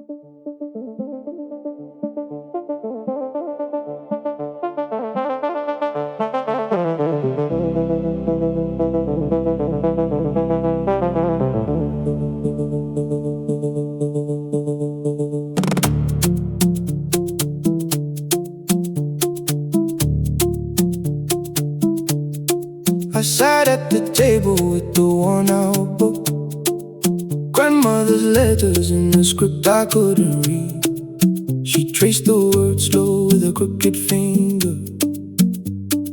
I sat at the table with the worn-out book, grandmother's letters in a script I couldn't read. She traced the words slow with a crooked finger,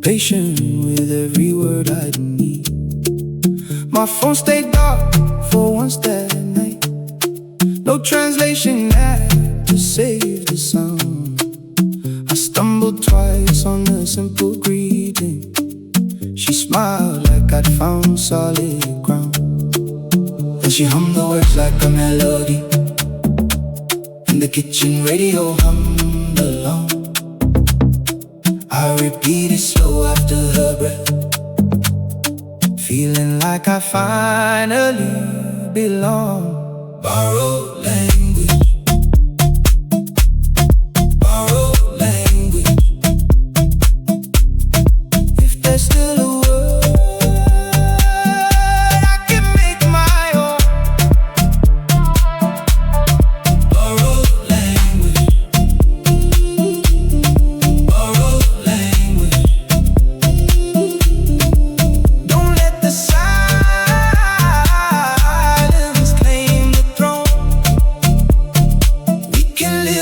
patient with every word I'd need. My phone stayed dark for once that night, no translation app to save the sound. I stumbled twice on a simple greeting. She smiled like I'd found solid ground. Then she hummed the words like a melody, and the kitchen radio hummed along. I repeated slow after her breath, feeling like I finally belong. Borrowed language, borrowed language. If there's still a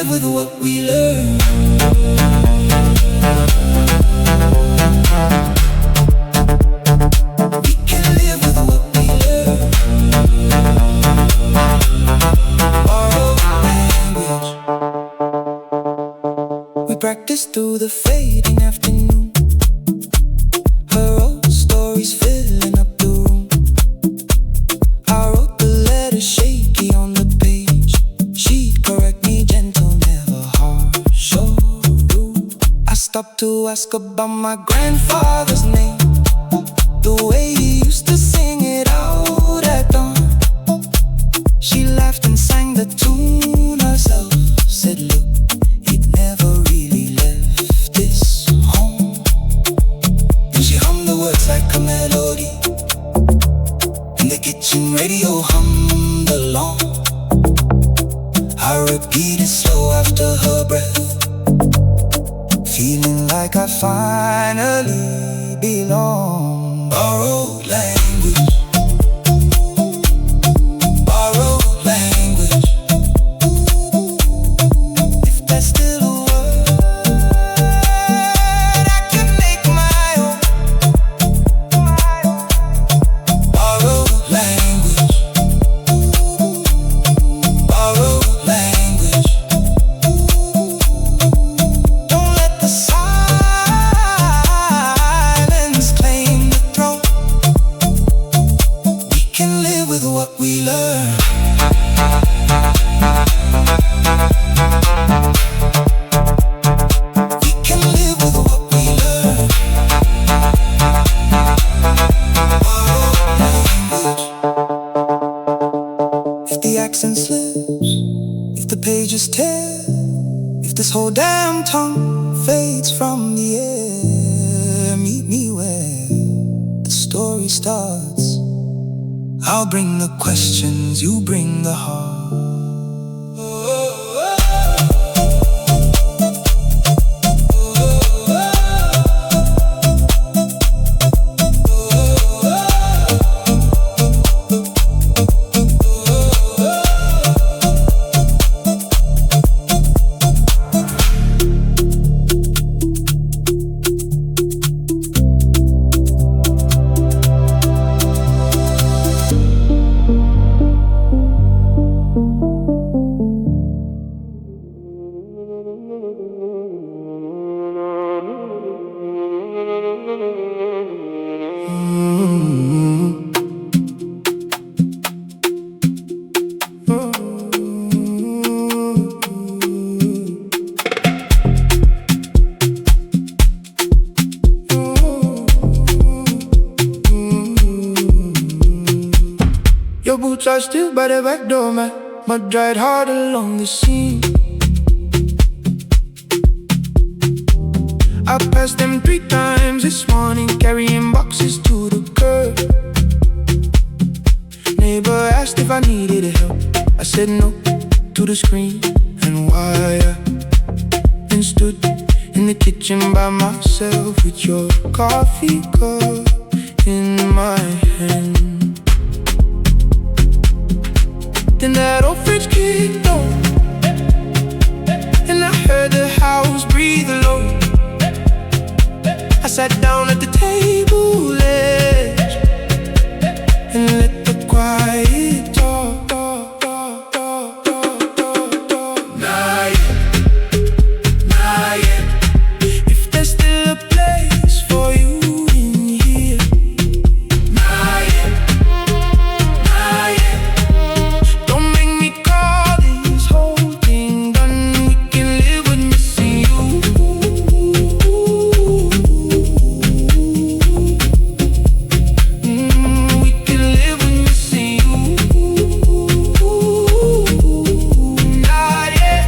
with what we learn. We can live with what we learn. Borrowed language. We practice through the fading afternoon, her old stories filling up the room. I wrote the letter shaky on the page. She'd correct me gentle, stopped to ask about my grandfather's name, the way he used to sing it out at dawn. She laughed and sang the tune herself, said look, he'd never really left this home. And she hummed the words like a melody, and the kitchen radio hummed along. I repeated slow after her breath, feeling like I finally belong. Borrowed language, borrowed language. If there's still a word I can make my own. Borrowed language, borrowed language. With what we learn. We can live with what we learn. Borrowed language. If the accent slips, if the pages tear, if this whole damn tongue fades from the air, meet me where the story starts. I'll bring the questions, you bring the heart. Your boots are still by the back door, man. my dried heart along the seam. I passed them 3 times this morning, carrying boxes to the curb. Neighbor asked if I needed help. I said no to the screen and why. And stood in the kitchen by myself with your coffee cup in my hand. Then that old fridge kicked on, and I heard the house breathe alone. I sat down at the table edge and let the quiet talk. Nah, yeah. If there's still a place for you in here. Nah, yeah. Don't make me call this whole thing done. We can live with missing you. We can live with missing you. Nah, yeah.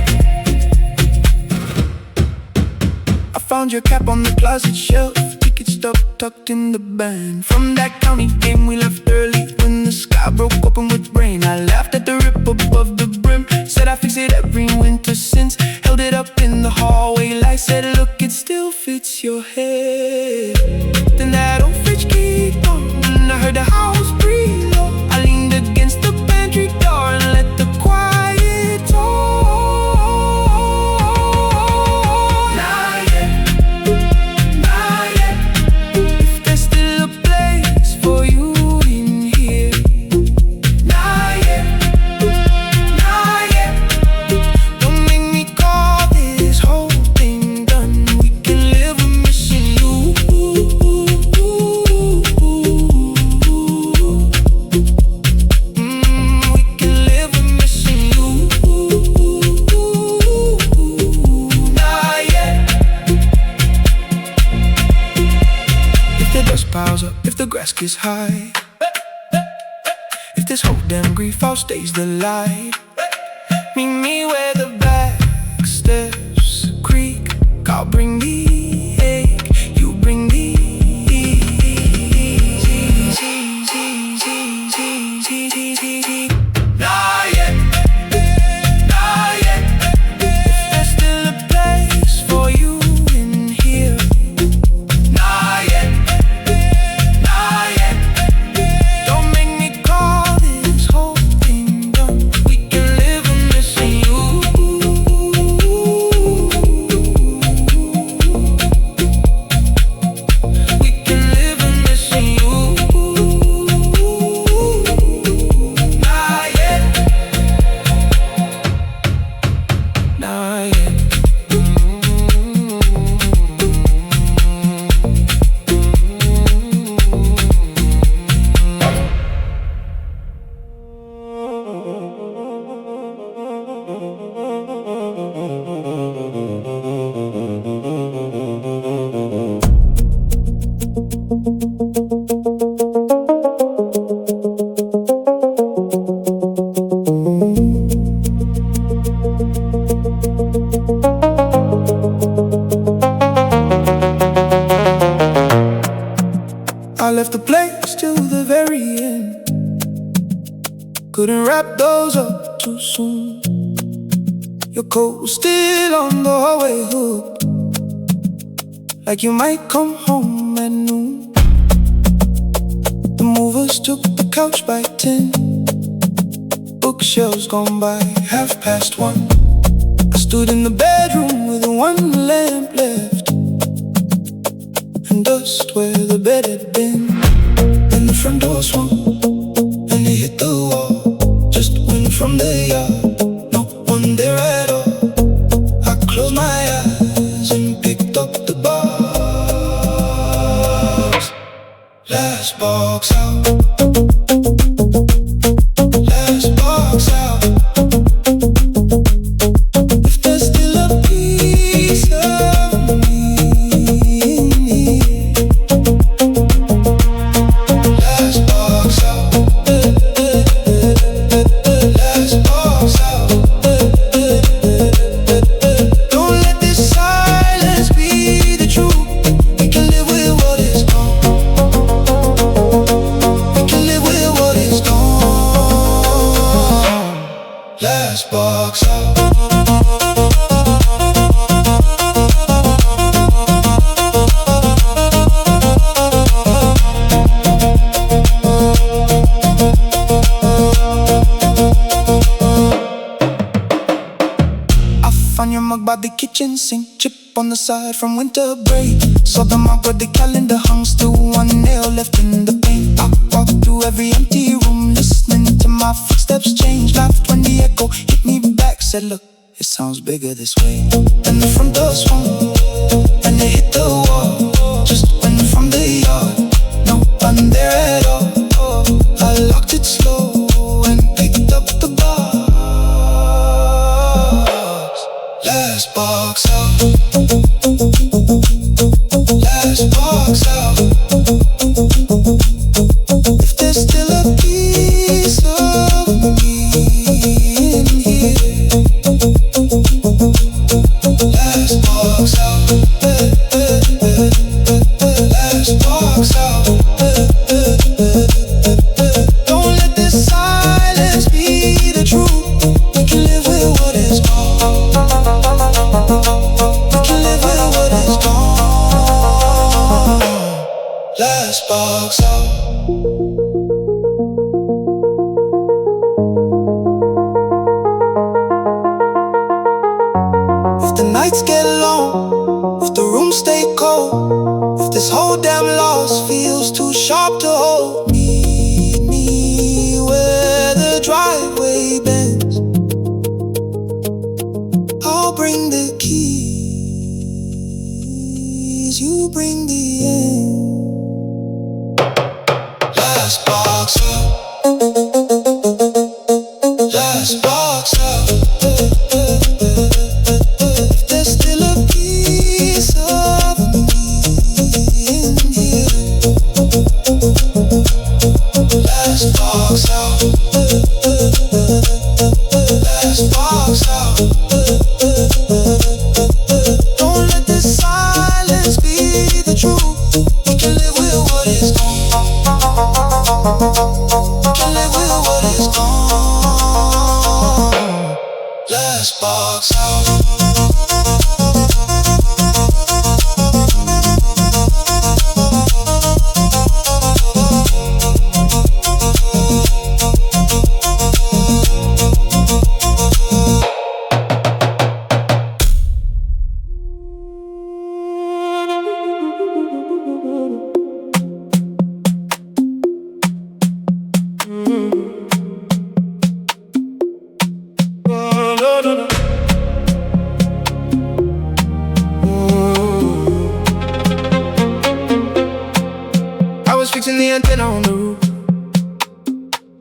I found your cap on the closet shelf, ticket stub tucked in the band. From that county game we left early when the sky broke open with rain. I laughed at the rip above the brim, said I fix it every winter since. Held it up in the hallway light, said look, it still fits your head. Then that old fridge kicked on, and I heard the house breathe low. I leaned against the pantry door and let the quiet talk. Nah, yeah. If there's still a place for you in here. Nah, yeah. Don't make me call this whole thing done. We can live with missing you. We can live with missing you. Nah, yeah. If the dust piles up, if the grass gets high, if this whole damn grief outstays the light, meet me where the back steps creak. I'll bring the ache, you bring the ease. Nah, yeah. If there's still a place for you in here. Nah, yeah. Don't make me call this whole thing done. We can live with missing you. We can live with missing you. Nah, yeah. I left the place till the very end. Couldn't wrap those up too soon. Your coat was still on the hallway hook, like you might come home at noon. The movers took the couch by 10, bookshelves gone by 1:30. I stood in the bedroom with one lamp left, and dust where the bed had been. Then the front door swung, and it hit the wall. Just wind from the yard, no one there at all. I closed my eyes and picked up the box. Last box out. Last box out. If there's still a piece of me in here. Last box out. Last box Last box out. Found your mug by the kitchen sink, chip on the side from winter break. Saw the mark where the calendar hung, still one nail left in the paint. I walked through every empty room, listening to my footsteps change. Laughed when the echo hit me back, said look, it sounds bigger this way. Then the front door swung, and it hit the wall. Just went from the yard, no one there at all. I locked it slow and picked up the box. Last box out. Last box out. If there's still a piece of me in here. Last box out. Last box out. Don't let this silence be the truth. We can live with what is gone. Last box out. If the nights get long, if the rooms stay cold, if this whole damn loss feels too sharp to hold, meet me where the driveway bends. I'll bring the keys, you bring the end. Last box out. Last box out. If there's still a piece of me in here. Last box out. Last box out. Don't let this silence be the truth. We can live with what is gone. Can live with what is gone. Last box out. Fixing the antenna on the roof,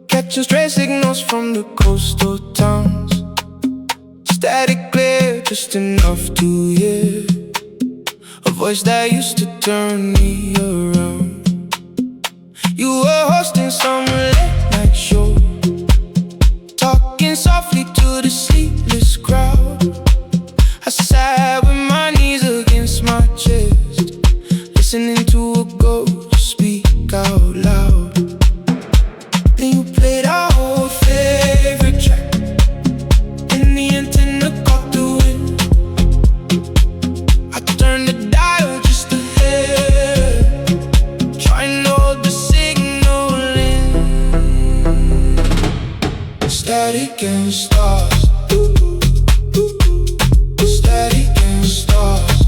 catching stray signals from the coastal towns. Static clear, just enough to hear a voice that used to turn me around. You were hosting some late night show, talking softly to the sleepless crowd. I sat with my knees against my chest, listening to a ghost speak out loud. Then you played our whole favorite track, and the antenna caught the wind. I turned the dial just a hair, trying to hold the signal in. Static and stars, static and stars.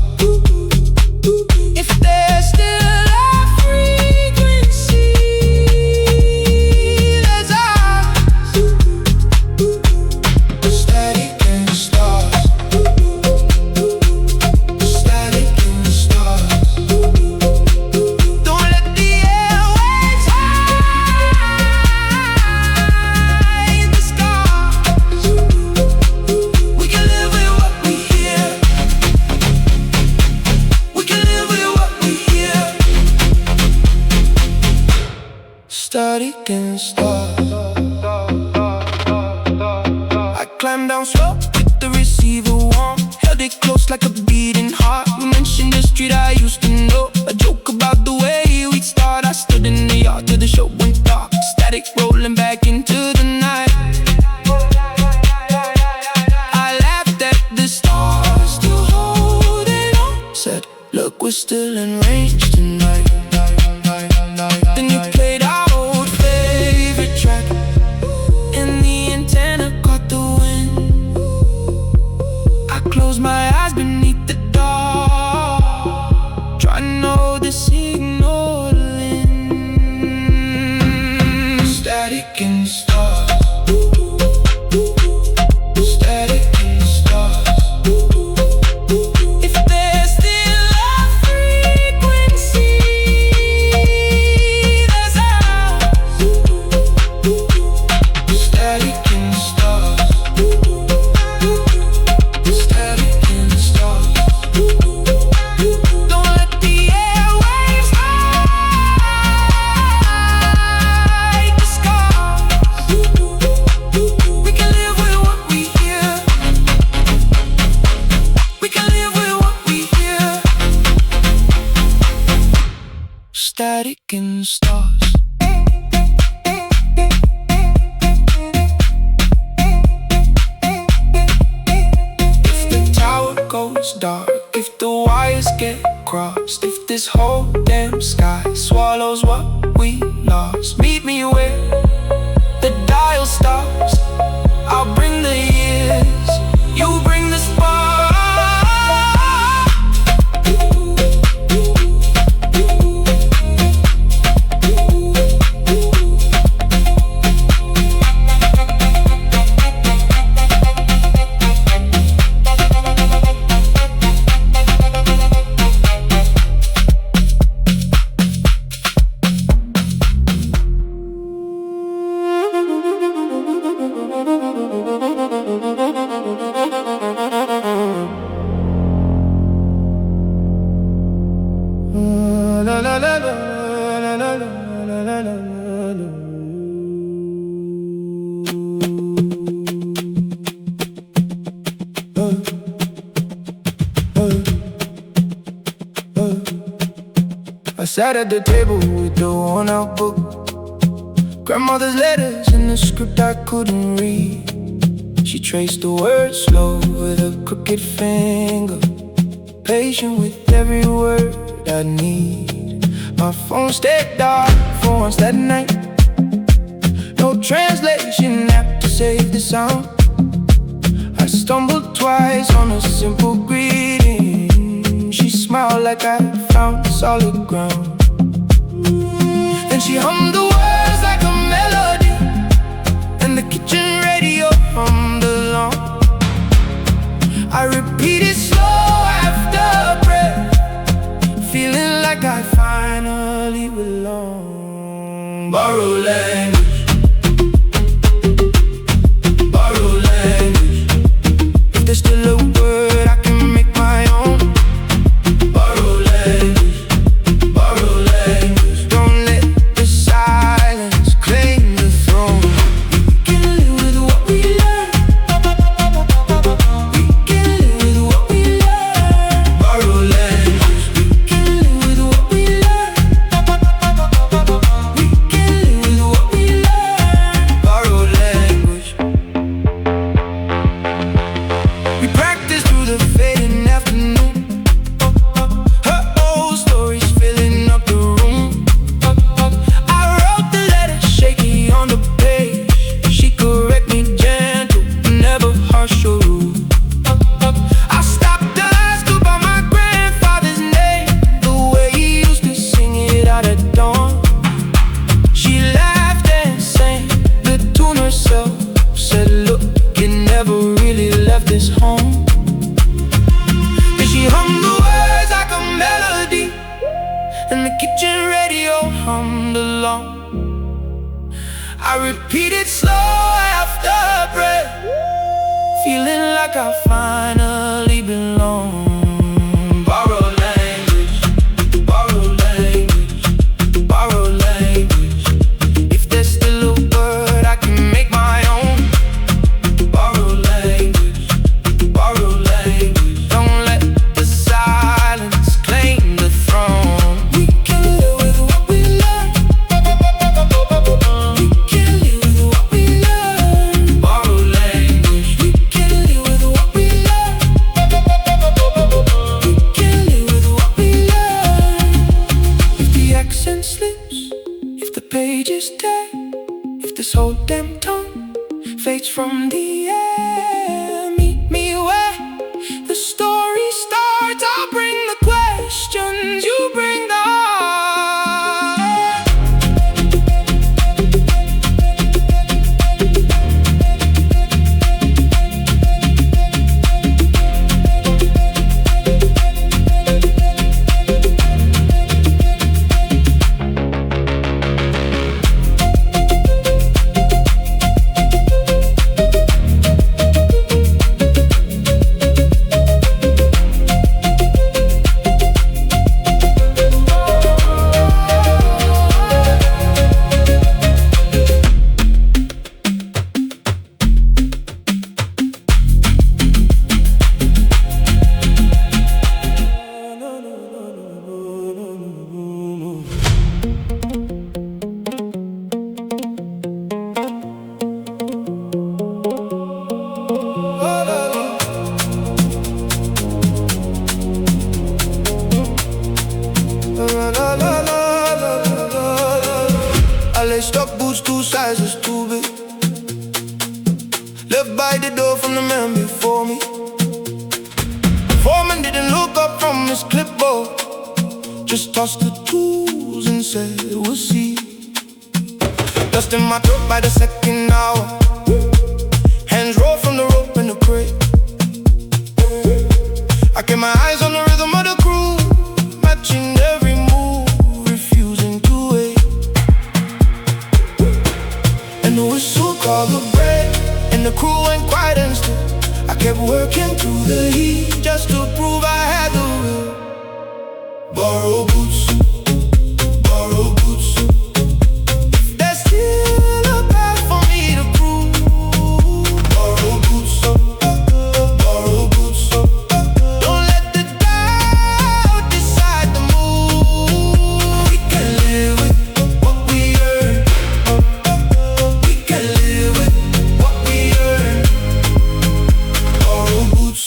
If there's still static and stars. I climbed down slow, hit the receiver warm, held it close like a beating heart. You mentioned the street I used to know, a joke about the way we'd start. I stood in the yard till the show went dark, static rolling back into the night. we're still enraged tonight. Then you played our old favorite track, and the antenna caught the wind. I close my eyes beneath the dark, try to know the signal in. Static and stars. Static and stars. If the tower goes dark, if the wires get crossed, if this whole damn sky swallows what we lost, meet me where the dial stops. I'll bring the years, you bring the spark. I sat at the table with the worn-out book, grandmother's letters and the script I couldn't read. She traced the words slow with a crooked finger, patient with every word I need. My phone stayed dark for once that night, no translation app to save the sound. I stumbled twice on a simple greeting. She smiled like I found solid ground. Then she hummed the words like a melody, and the kitchen radio hummed along. I repeated slow after breath, feeling like I finally belong. Borrow language, borrow language. If there's still a word I can make my own. Borrow language, borrow language. Don't let the silence claim the throne. We can live with what we learn. We can live with what we learn. Borrow language. We can live with what we learn. We can live with what we learn. Borrow language. We practice through the fading afternoon. Her old stories filling up the room. I wrote the letter shaky on the page. She correct me gentle, never harsh or rude. I stopped to ask about my grandfather's name, the way he used to sing it out at dawn. She laughed and sang the tune herself, said look, it never really left this home. Then she hummed the words like a melody, and the kitchen radio hummed along. I repeated slow after breath, feeling like I finally belong. Borrow language, borrow language, borrow language. If there's still a word I can make my own. Borrow language, borrow language. Don't let the silence claim the throne. We can live with what we learn. We can live with what we learn. Borrow language. We can live with what we learn. eyes was too big. Left by the door from the man before me. Foreman didn't look up from his clipboard, just tossed the tools and said, we'll see. Dust in my throat by the second hour. Hands roll from the rope in the crate. I kept my eyes on the rhythm of the crew, matching every move, refusing to wait. And the whistle called the break, and the crew went quiet and still. I kept working through the heat, just to prove I had the will. Borrow boots, borrow boots. There's still a path for me to prove. Borrow boots, borrow boots. Don't let the doubt decide the move. We can live with what we earn. We can live with what we earn. Borrow boots.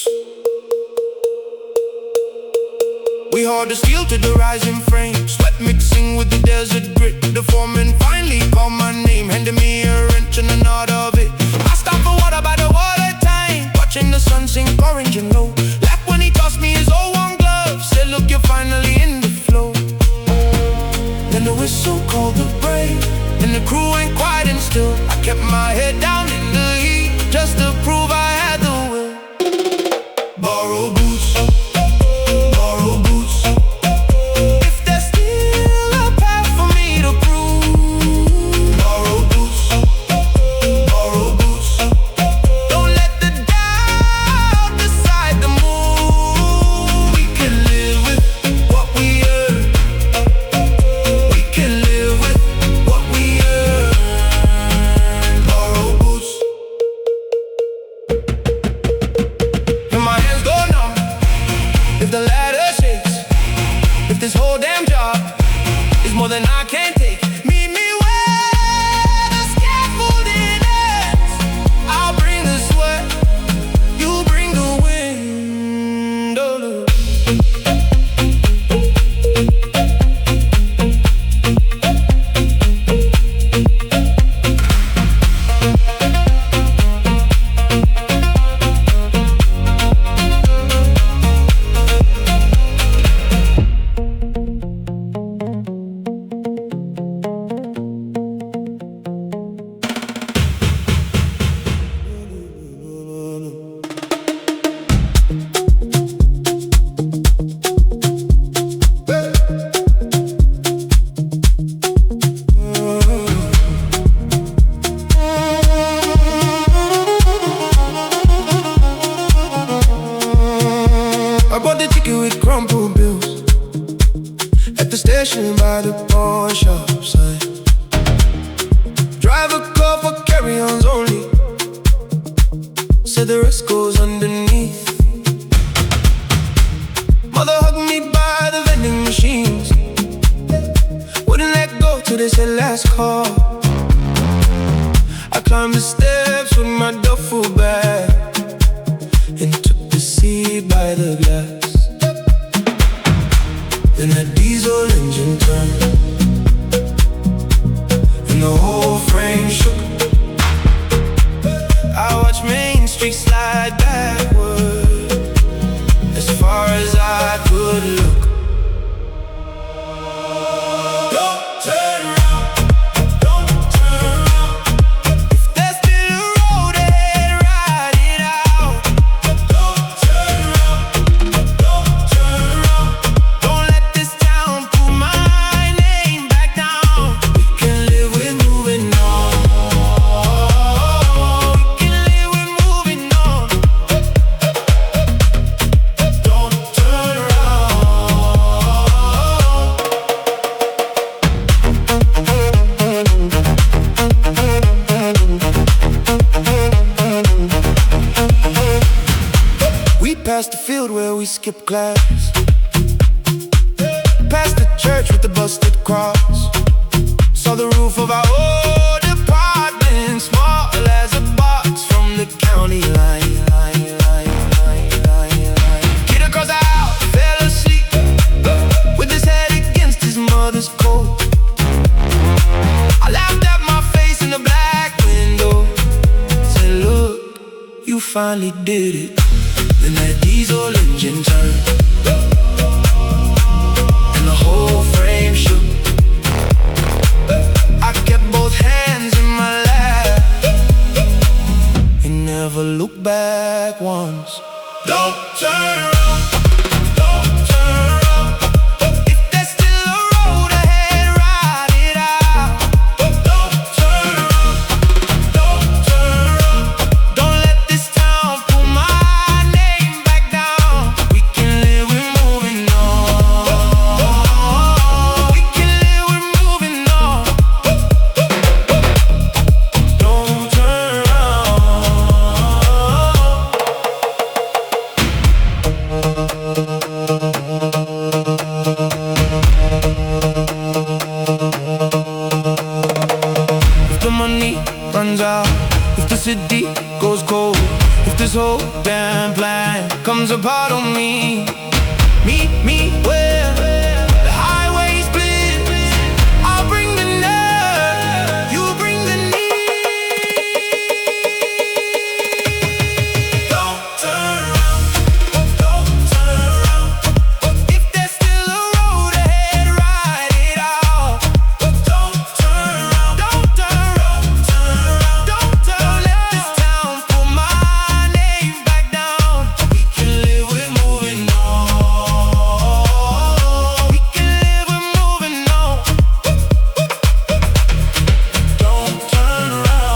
We hauled the steel to the rising frame, sweat mixing with the desert grit. The foreman finally called my name, handed me a wrench and a knot of it. I stopped for water by the water tank, watching the sun sink orange and low. Laughed when he tossed me his old one glove, said look, you're finally in the flow. Then the whistle called the break, and the crew went quiet and still. I kept my head down in the heat, just to prove I had the will. Borrow boots, borrow boots. If there's still a path for me to prove. Borrow boots, borrow boots. Don't let the doubt decide the move. We can live with what we earn. We can live with what we earn. Borrow boots. And my hands go numb if the ladder shakes. If this whole damn job is more than I can take, meet me where the scaffolding ends. I'll bring the sweat, you bring the wind. Oh, look. I bought the ticket with crumpled bills at the station by the pawn shop sign. Driver call for carry-ons only, said the rest goes underneath. Mother hugged me by the vending machines, wouldn't let go till they said last call. I climbed the steps with my duffel bag and took the seat by the glass. Then that diesel engine turned, and the whole frame shook. I watched Main Street slide backward as far as I could look. Don't turn around, don't turn around. If there's still a road ahead, ride it out. Don't turn around, don't turn around. Don't let this town put my name back down. We can live with moving on. We can live with moving on. Don't turn around. We passed the field where we skipped class, past the church with the busted cross. Saw the roof of our old apartment, small as a box from the county line. Kid across the house fell asleep with his head against his mother's coat. I laughed at my face in the black finally did it. Then that diesel engine turned, and the whole frame shook. I kept both hands in my lap and never looked back once. Don't turn around, don't turn around. If there's still a road ahead, ride it out. Don't turn around, don't turn around. Don't let this town pull my name back down. We can live, we're moving on. We can live, we're moving on. Don't turn around. If the money runs out, if the city goes cold, if this whole damn plan comes apart on me, meet me where the highway split. I'll bring the nerve, you bring the need. Don't turn around, don't turn around. If there's still a road ahead, ride it out. Don't turn around, don't turn around, turn around. Don't let this town pull my name back down. We can live, we're moving on. We can live, we're moving on. Don't turn around.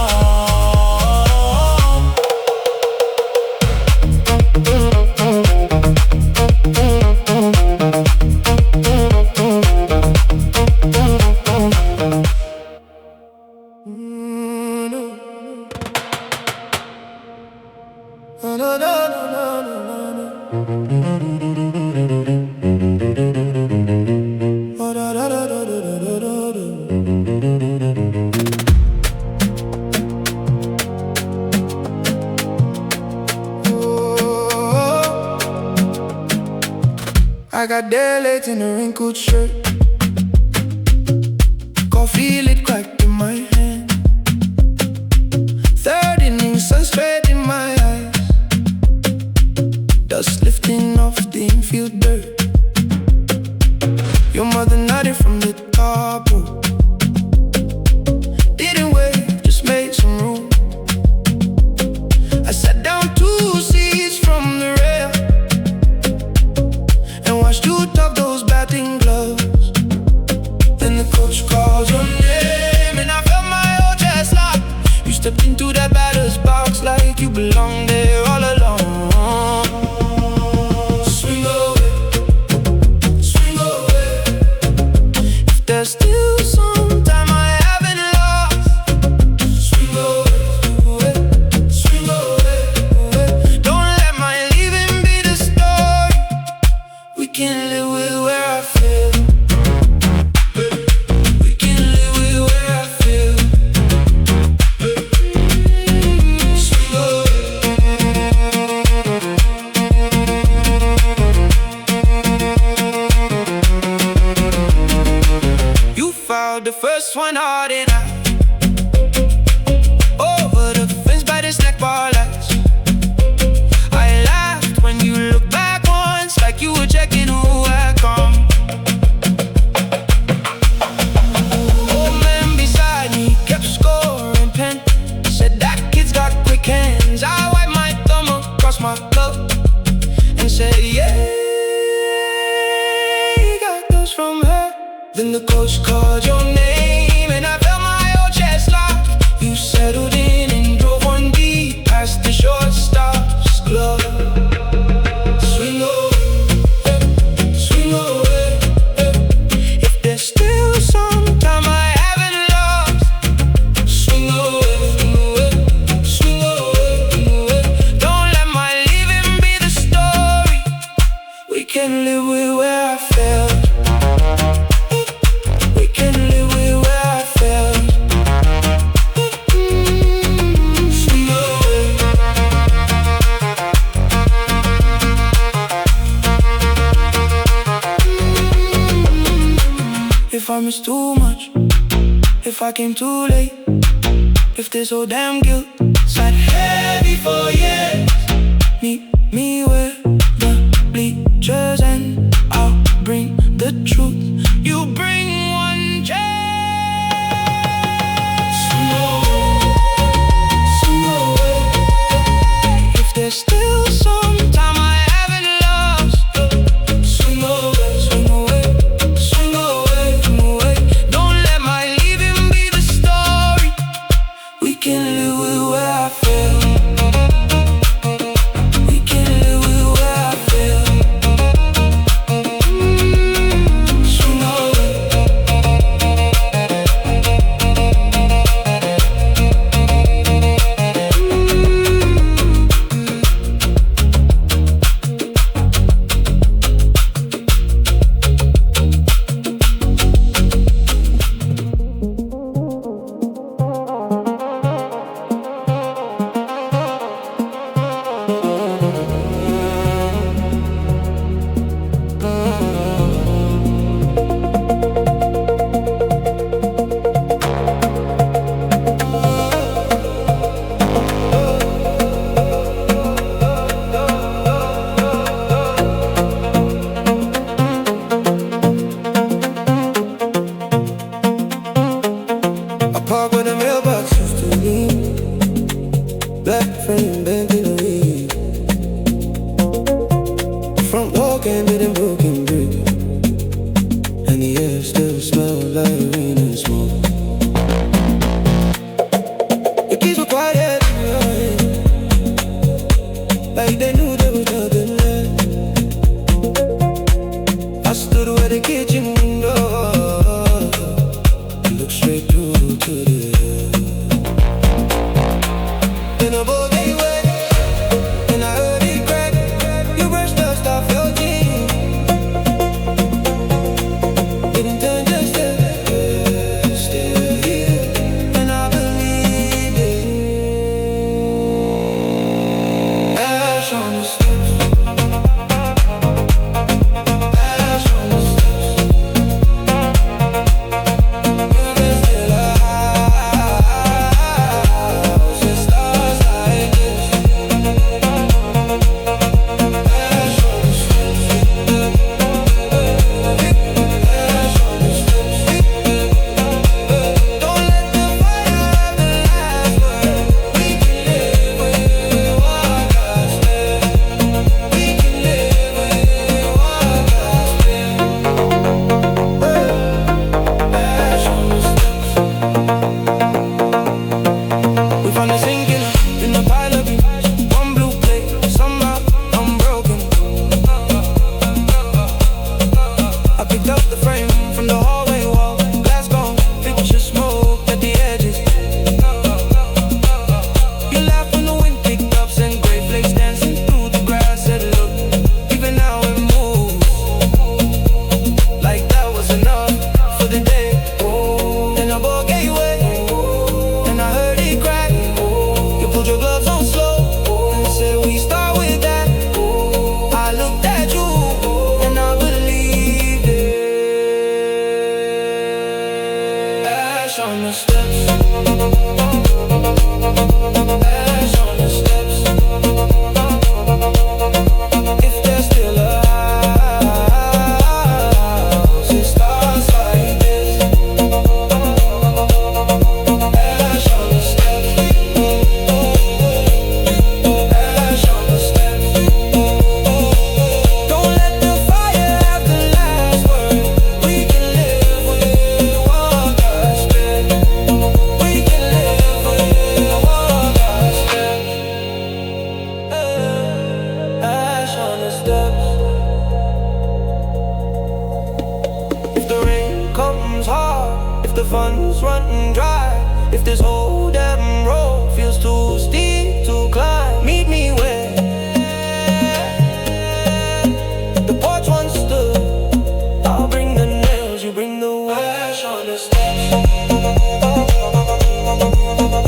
I got there late in a wrinkled shirt. Coffee lit cracked in my hand. Third inning, sun straight in my eyes. Dust lifting off the infield dirt. Your mother nodded from the top rope. Didn't wait, just made some room. I sat down 2 seats from the rail and watched you tuck those batting gloves. Then the coach called your name and I felt my whole chest lock. You stepped into that batter's box like you belonged there all along. Swing away, swing away. If there's still some time I haven't lost, swing away, swing away. Don't let my leaving be the story. We can live with where I feel. We can live with where I feel. Swing away. You fouled the first one hard and I over the fence by the snack bar lights. I laughed when you looked back once like you were checking who had come. Old man beside me kept scoring pen. Said that kid's got quick hands. I wiped my thumb across my glove and said, yeah, he got those from her. Then the coach called your name and I felt my whole chest lock. You settled in and drove one deep past the shortstop's glove. Swing away, swing away. If there's still some time I haven't lost, swing away, swing away. Don't let my leaving be the story. We can live with where I felt. We can live with where I felt. Swing away. If I missed too much, if I came too late, if this whole damn guilt sat heavy for years, sometime I haven't lost. Swing away, swing away, swing away, swing away. Don't let my leaving be the story. We can live with where I feel. We can live with where I feel. Swing away. I park where the mailbox used to be. Black frame Bentley. Front door came in broken brick, and the air still smells like rain and smoke. The keys were quiet, like they knew there was nothing left. I stood where the kitchen door, looked straight through to the in a boogie way, and I heard it crack. You brushed dust off your jeans. Didn't turn just yet, still here, and I believe it. Ash on the steps, ash on the steps. There's still a house and stars like this. Ash on the steps, ash on the steps. Don't let the fire have the last word. We can live with what God's been. We can live with what God's been. Ash on the steps. We found this sinking in the pile of beans. One blue plate, somehow unbroken. I picked up the frame from the hallway wall. Glass gone, picture smoke at the edges. You laughed when the wind picked up, sent gray flakes dancing through the grass. Said look, even now it moves. Like that was enough for the day. Then a ball gave way, and I heard it crack. You pulled your gloves on slow and said we start with that. I looked at you and I believed it. Ash on the steps, ash on the steps. If there's still a house, it starts like this. Ash on the steps, ash on the steps. Don't let the fire have the last word. We can live with what God's been. We can live with what God's been. Ash on the steps. If the rain comes hard, if the funds run dry, if this whole damn road feels too steep to climb, meet me where the porch once stood. I'll bring the nails, you bring the wood. Ash on the steps,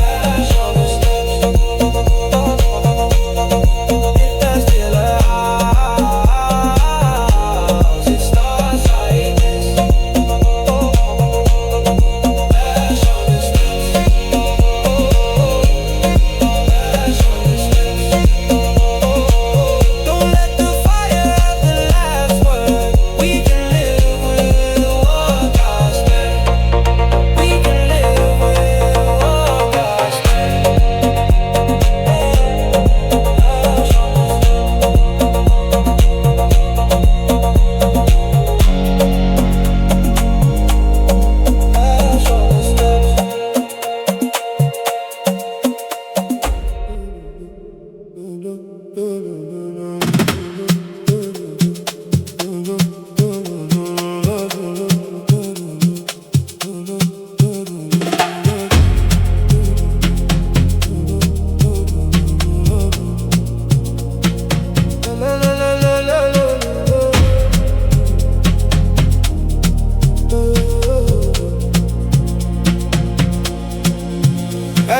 ash on the steps. If there's still a house, it starts like this. Ash on the steps, I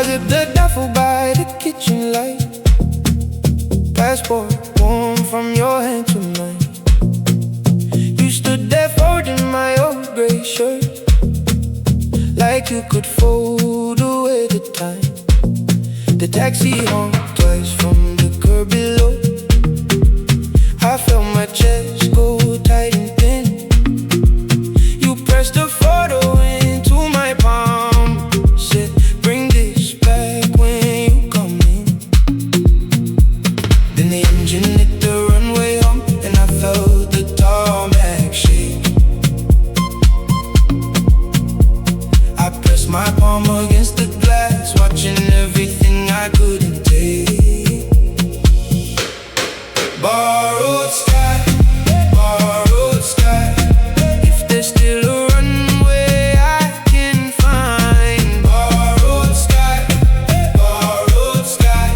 zipped the duffel by the kitchen light. Passport warm from your hand to mine. You stood there folding my old gray shirt, like you could fold away the time. The taxi honked twice from the curb below. I felt my chest go tight and thin. You pressed a photo into my palm, said, "Bring this back when you come in." Then the engine hit the runway hump, and I felt the tarmac shake. I pressed my palm against the glass, watching everything I couldn't take. Borrowed sky, borrowed sky. If there's still a runway I can find. Borrowed sky, borrowed sky.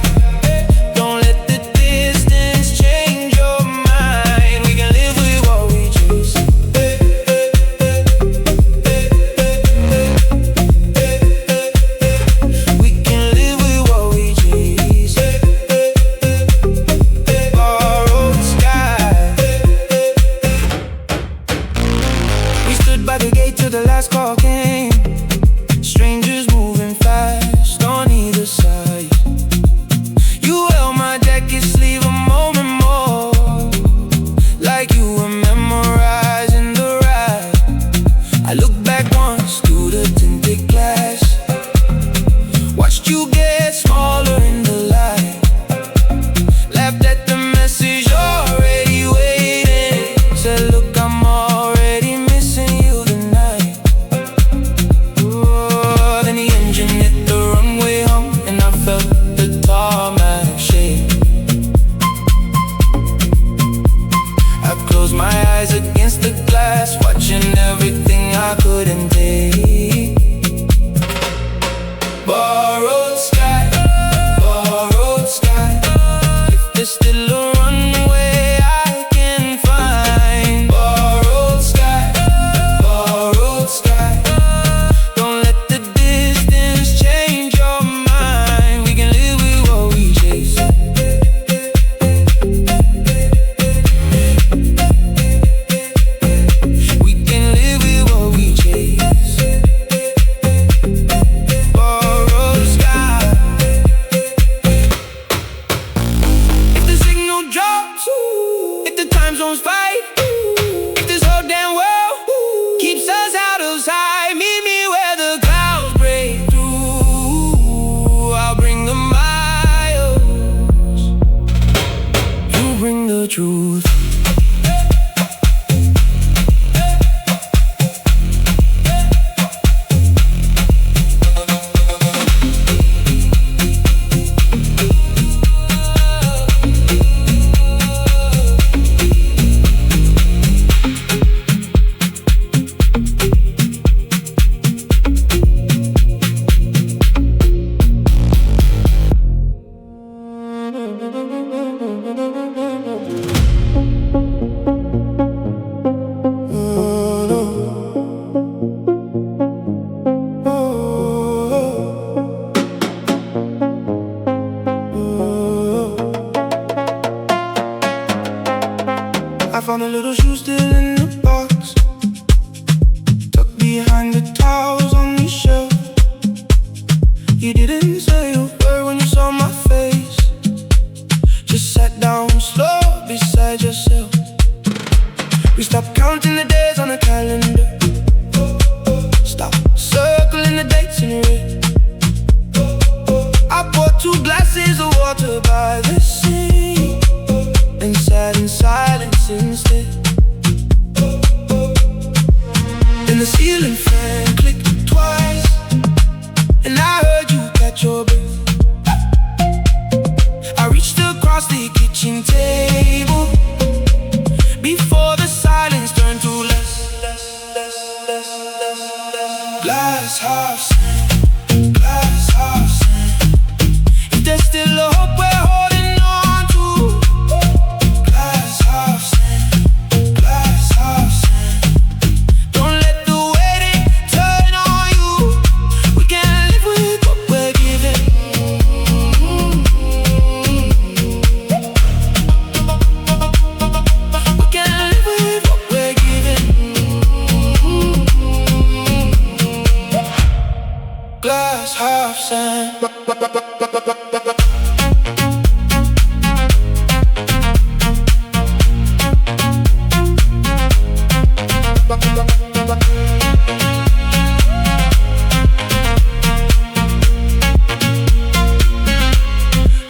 Don't let the distance change your mind. We can live with what we choose. We can live with what we choose. Borrowed sky. We stood by the gate till the last call came. Strangers moving fast on either side. You held my jacket sleeve a moment more, like you were memorizing the ride. I looked back once through the tinted glass, watched you get smaller in the light. Laughed at the message already waiting. Said, "Look, I'm already missing you tonight." Oh, then the engine hit the runway hump, and I felt the tarmac shake. I closed my eyes against the glass, watching everything I couldn't take. Borrowed sky, borrowed sky. If there's still a runway I can find. Borrowed sky, borrowed sky. Don't let the distance change your mind. We can live with what we chase. We can live with what we chase. Borrowed sky. If the signal drops, if the time zone's fight, if this whole damn world keeps us out of sight, meet me where the clouds break through. I'll bring the miles, you bring the truth. I found a little shoe still in the box, tucked behind the towels on the shelf. You didn't say a word when you saw my face, just sat down slow beside yourself. We stopped counting the days on the calendar, stopped circling the dates in red. I poured 2 glasses of water by the sea, and sat in silence instead. Then the ceiling fan clicked twice, and I heard you catch your breath.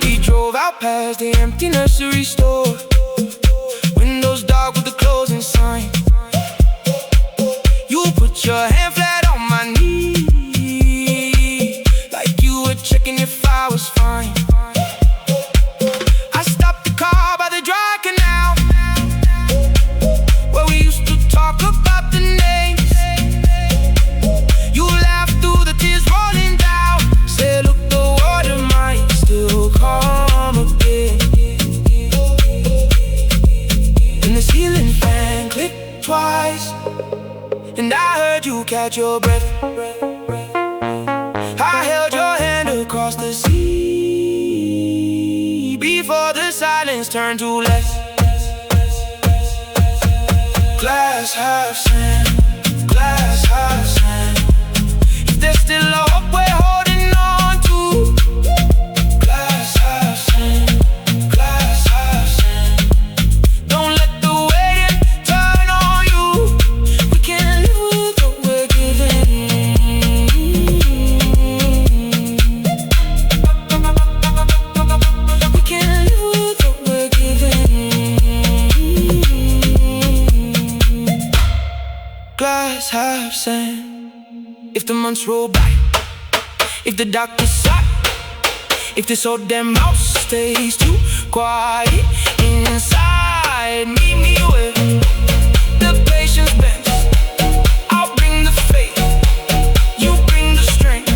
We drove out past the empty nursery store, windows dark with the closing sign. You put your hand flat on my knee, like you were checking if I was fine. I stopped the car by the dry canal, where we used to talk about the names. You laughed through the tears rolling down, said look, the water might still come again. And the ceiling fan clicked twice, and I heard you catch your breath. I held your hand across the sea before the silence turned to less. Glass half sand, glass half sand. If there's still a hope we're holding on to. Glass half sand, glass half sand. Don't let the weight turn on you. We can't live with what we're giving. We can't live with what we're giving. Glass half sand. If the months roll by, if the doctor's side, if this old damn house stays too quiet inside, meet me where the patience bends. I'll bring the faith, you bring the strength.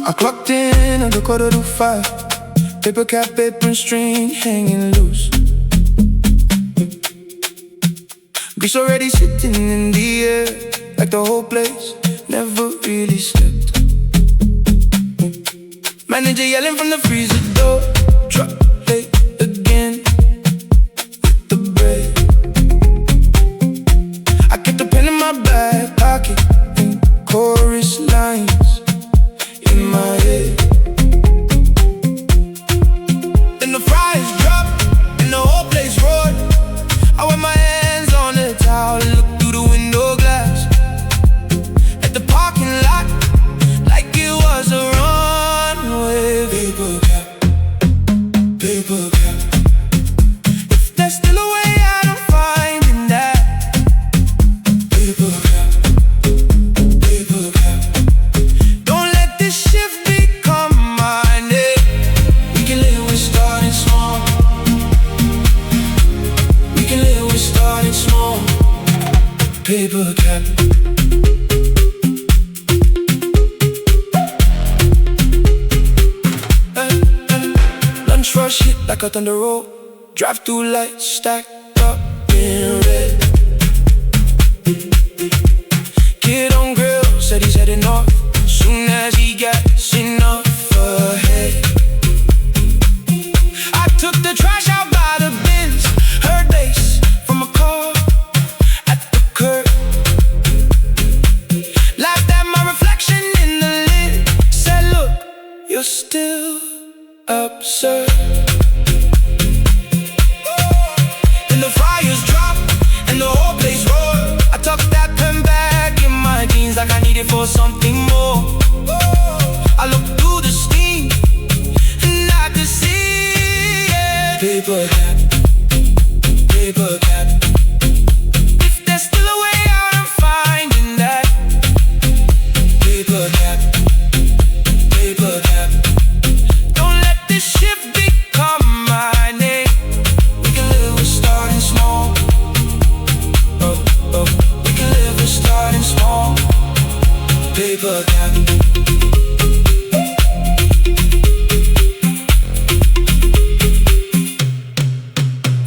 I clocked in at the 4:45. Paper cap, paper and string hanging loose. Grease already sitting in the air, like the whole place never really slept. Manager yelling from the freezer door, truck late again with the bread. I kept the pen in my back pocket and chorus lines in my head. Then the fries dropped and the whole place roared. I wet my hands on the towel and looked through the window glass at the parking lot like it was a runway. Paper cap, paper cap. If there's still a way out of finding that. Paper cap, paper cap. Don't let this shift become my name. We can live with starting small. We can live with starting small. Paper cap. Lunch rush hit like a thunder roll. Drive through lights stacked up in red. Kid on grill said he's heading north soon as he gets enough ahead. I took the trash out by the bins, heard bass from a car at the curb. Laughed at my reflection in the lid, said look, you're still absurd. Then the fires dropped and the whole place roared. I tucked that pen back in my jeans like I needed for something more. I looked through the steam and I could see it. Paper cap, paper cap. If there's still a way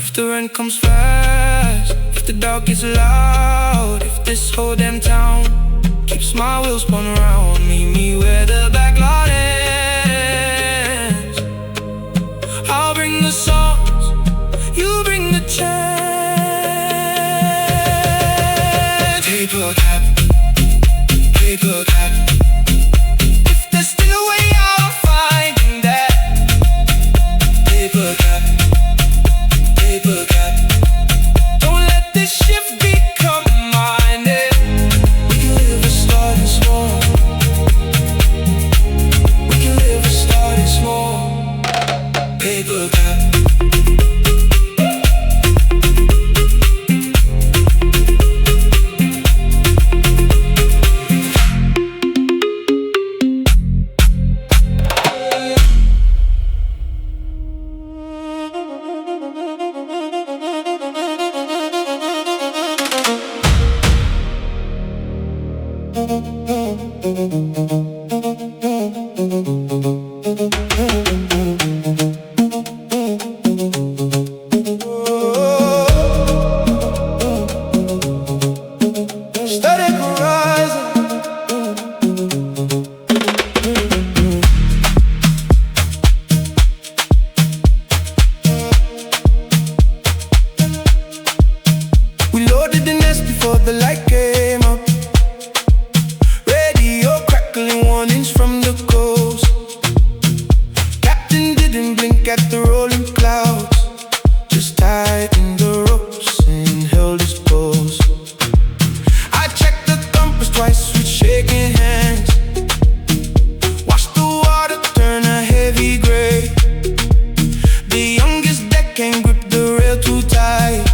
If the rain comes fast, if the dog gets loud, if this whole damn town keeps my wheels spun around, meet me where the back lot ends. I'll bring the songs, you bring the chant. Paper cap, paper cap. If there's still a way out of finding that. Paper cap, paper cap. Don't let this shift become minded. We can live a starting small. We can live a starting small. Paper cap. Static horizon. We loaded the nest before the light came up. Radio crackling warnings from the coast. Captain didn't blink at the rolling clouds, just tightened the ropes and held his post. I checked the compass twice with shaking hands. Watched the water turn a heavy gray. The youngest deck can't grip the rail too tight.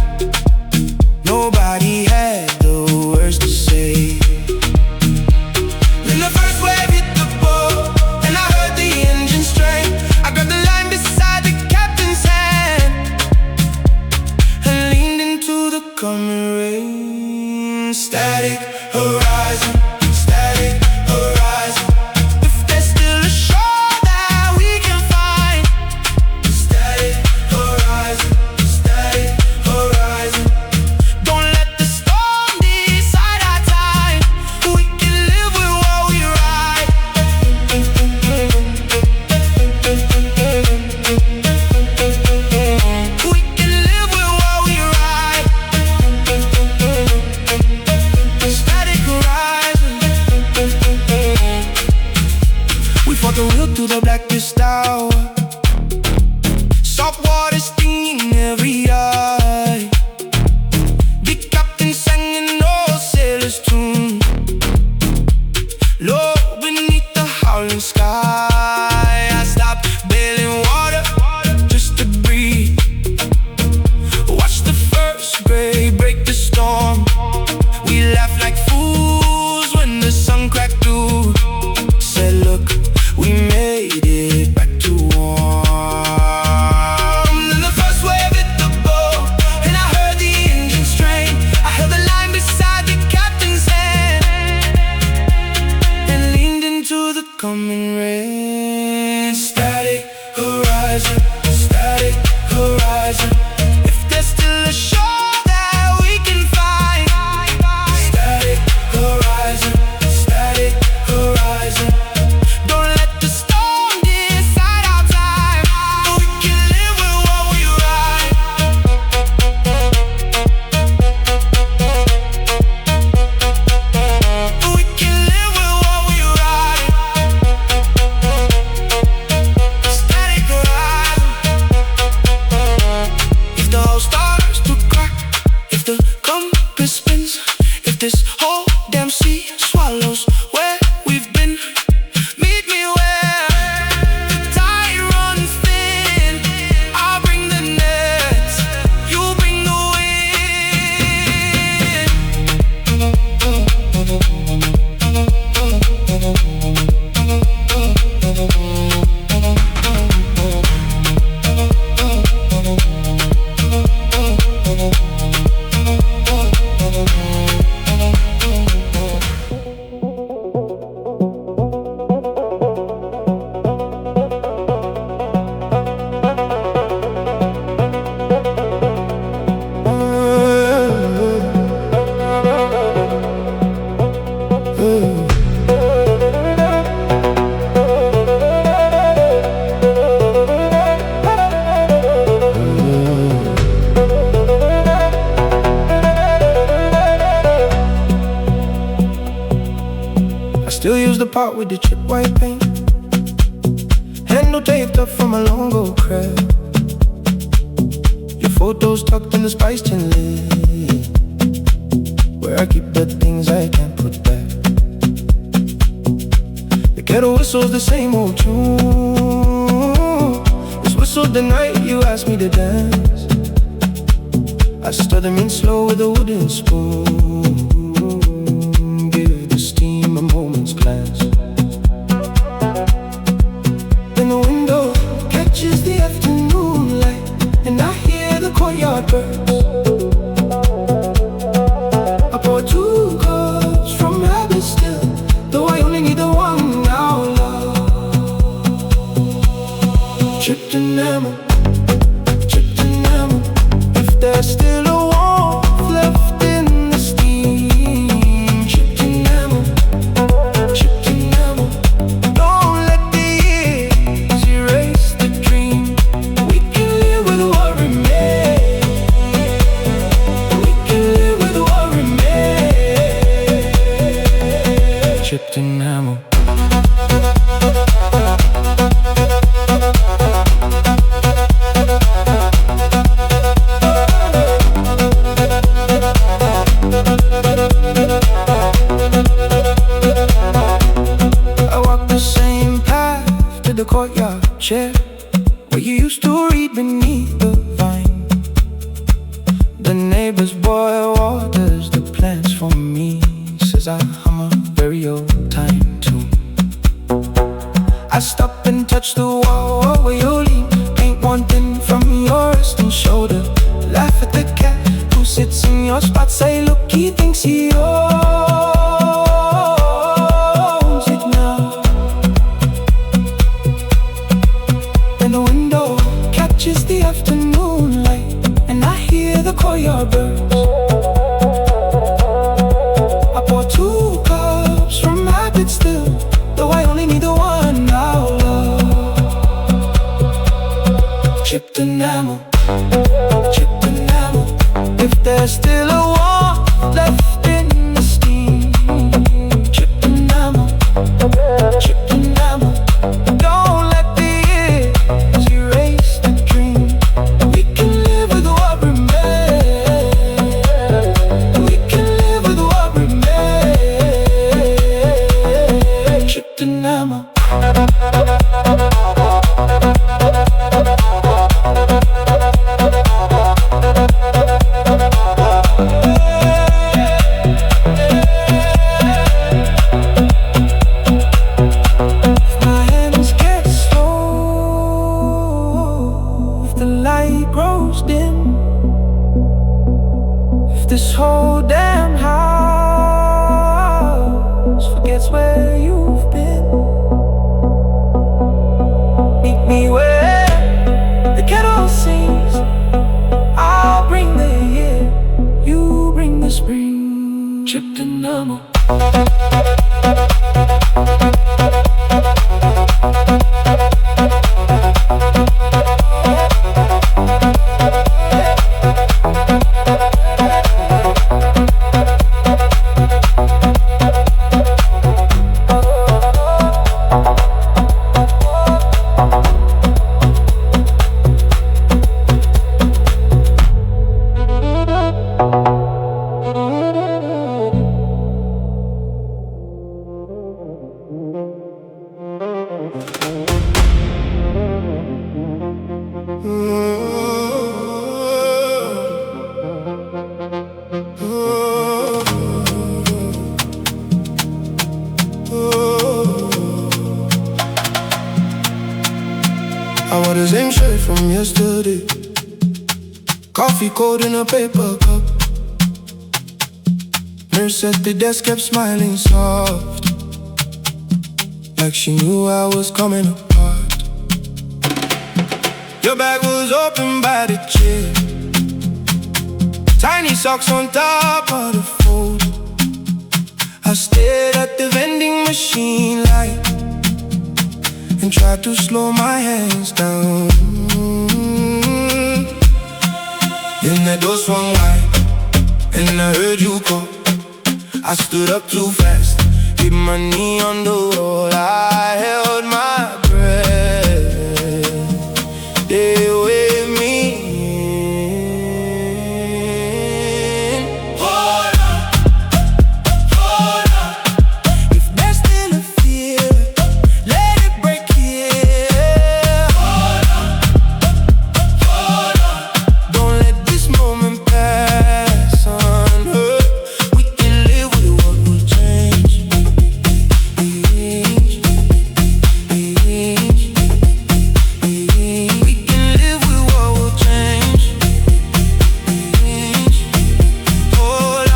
Nobody had the words to say. Then the first wave hit the boat, and I heard the engine strain. I grabbed the line beside the captain's hand and leaned into the coming rain. Static horizon, static horizon. If there's still a shore that we can find. Static horizon, static horizon. Don't let the storm decide our time. We can live with what we ride. We can live with what we ride. Static horizon. We fought the will to the blackest hour. Salt water stinging every eye. The captain sang an old sailor's tune, low beneath the howling sky. I stopped bailing water just to breathe. Watch the first gray break the storm. We laughed like fools when the sun cracked through. Said, look, we made it back to warm. Then the first wave hit the boat, and I heard the engine strain. I held the line beside the captain's hand and leaned into the coming rain. Static horizon, static horizon. If there's still a shore that we can find. Static horizon, static horizon. Don't let the storm decide our time. We can live with what we ride. We can live with what we ride. Static horizon. part with the chip white paint, handle taped up from a long old crab. Your photos tucked in the spice tin lid, where I keep the things I can't put back. The kettle whistles the same old tune. This whistled the night you asked me to dance. I stir them in slow with a wooden spoon, give the steam a moment's glance. Then the window catches the afternoon light, and I hear the courtyard birds. I pour 2 cups from habit still, though I only need the one now, love. Chipped enamel, chipped enamel. If there's still a warmth left in the steam, chipped enamel, chipped enamel. Don't let the years erase the dream. We can live with what remains. We can live with what remains. Chipped enamel. The courtyard chair where you used to read beneath the vine. The neighbor's boy waters the plants for me, says I hum a very old time tune. I stop and touch the wall where you lean, paint one thing from your resting shoulder. Laugh at the cat who sits in your spot, say look, he thinks he owns it now. Catches the afternoon light, and I hear the courtyard birds. I pour 2 cups from habit still, though I only need the one now, love. Chipped enamel, chipped enamel. If there's still a warmth left in the steam, chipped enamel, chipped enamel. Don't let the years erase the dream. We can live with what remains. We can live with what remains. Chipped enamel. This whole damn house forgets where you've been. Meet me where the kettle sings. I'll bring the year, you bring the spring. Chipped enamel. I wore the same shirt from yesterday, coffee cold in a paper cup. Nurse at the desk kept smiling soft, like she knew I was coming apart. Your bag was open by the chair, tiny socks on top of the fold. I stared at the vending machine light and tried to slow my hands down. Then that door swung wide and I heard you call. I stood up too fast, Keep my knee on the wall, I held my breath. They weighed me in. Hold on, hold on. If there's still a fear, let it break here. Hold on, hold on. Don't let this moment pass unheard. We can live with what will change. We can live with what will change. Hold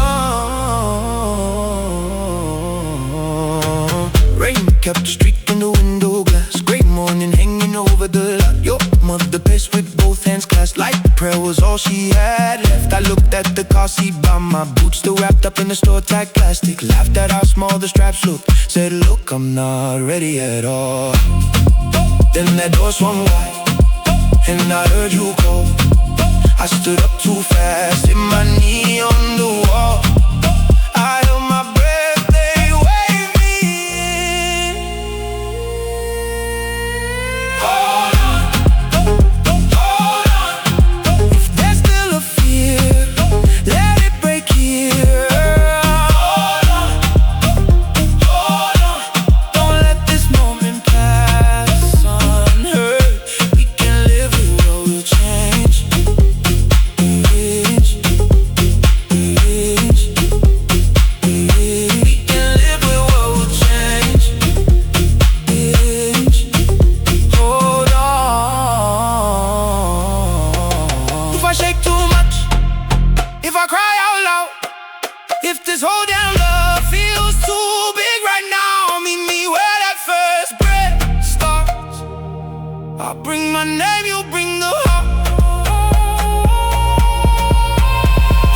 on. Rain kept streaking the window glass. Great morning hanging over the lot. Your mother paced with both hands clasped, like prayer was all she had left. I looked at the car seat by my boots, still wrapped up in the store tag plastic. Laughed at how small the straps looked. Said, look, I'm not ready at all. Then that door swung wide, and I heard you call. I stood up too fast, hit my knee on the wall. I held my breath, they waved me in. Hold on, hold on. If there's still a fear, let it break here. Hold on, hold on. Don't let this moment pass unheard. We can live with what will change. We can live with what will change. Hold on. If I shake too much, if I cry out loud, if this whole damn love feels too big right now, meet me where that first breath starts. I'll bring my name, you'll bring the heart.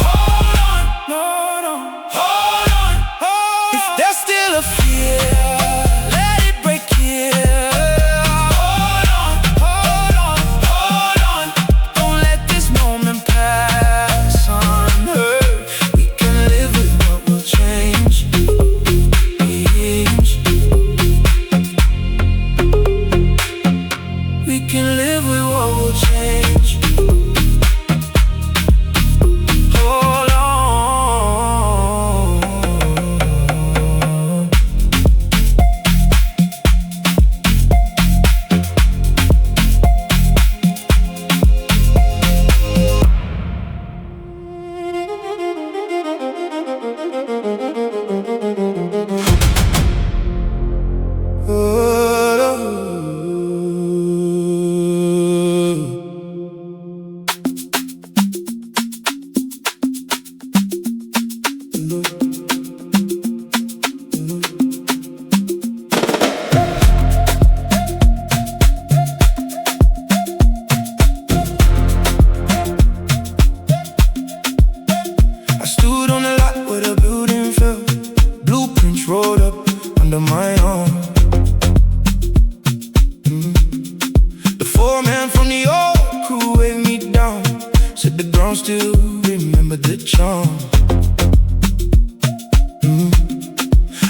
Hold on, hold on, hold on, hold on. If there's still a fear, let it break here. Hold on, hold on, hold on. Don't let this moment pass unheard. We can live with what will change. We can live with what will change. Hold on. Hold on. I stood on the lot where the building fell. Blueprints rolled up under my arm. The foreman from the old crew waved me down. Said the ground still remembered the charm.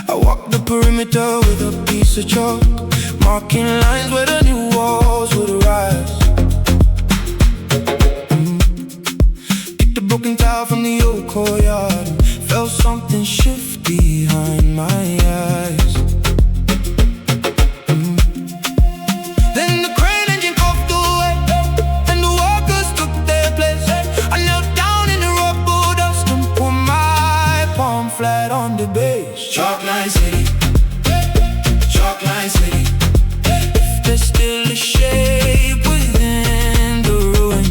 I walked the perimeter with a piece of chalk, marking lines where the new walls would rise. Picked a broken tile from the old courtyard, felt something shift behind my eyes. Then the crane engine coughed away, and the workers took their place. I knelt down in the rubble dust and put my palm flat on the base. Chalkline City, Chalkline City. If there's still a shape within the ruin.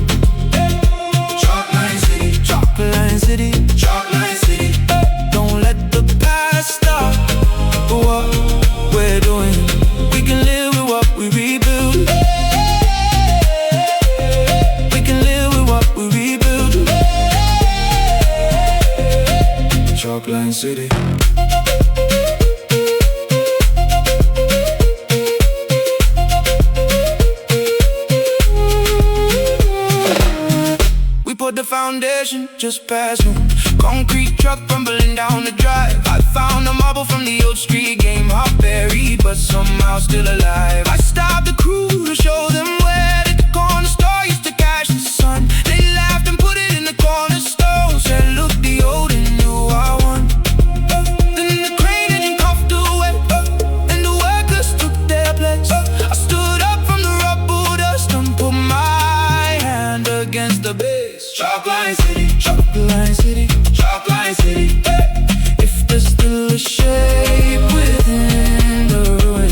Chalkline City, Chalkline City, Chalkline City. Don't let the past stop what we're doing. We can live with what we rebuild. We can live with what we rebuild. Chalkline City. station, just past noon. Concrete truck rumbling down the drive. I found a marble from the old street game, half buried but somehow still alive. I stopped the crew to show them where the corner store used to catch the sun. They laughed and put it in the cornerstone, said look, the old and new I won. Then the crane engine coughed away, and the workers took their place. I stood up from the rubble dust and put my hand against the base. Chalk line city, chalk line city, chalk line city, hey. If there's still a shape within the ruin.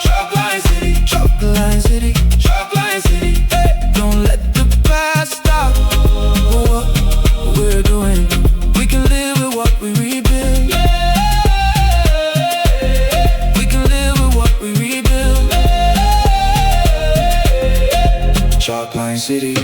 Chalk line city, chalk line city, chalk line city, hey. Don't let the past stop what we're doing. We can live with what we rebuild. We can live with what we rebuild. Chalk line city.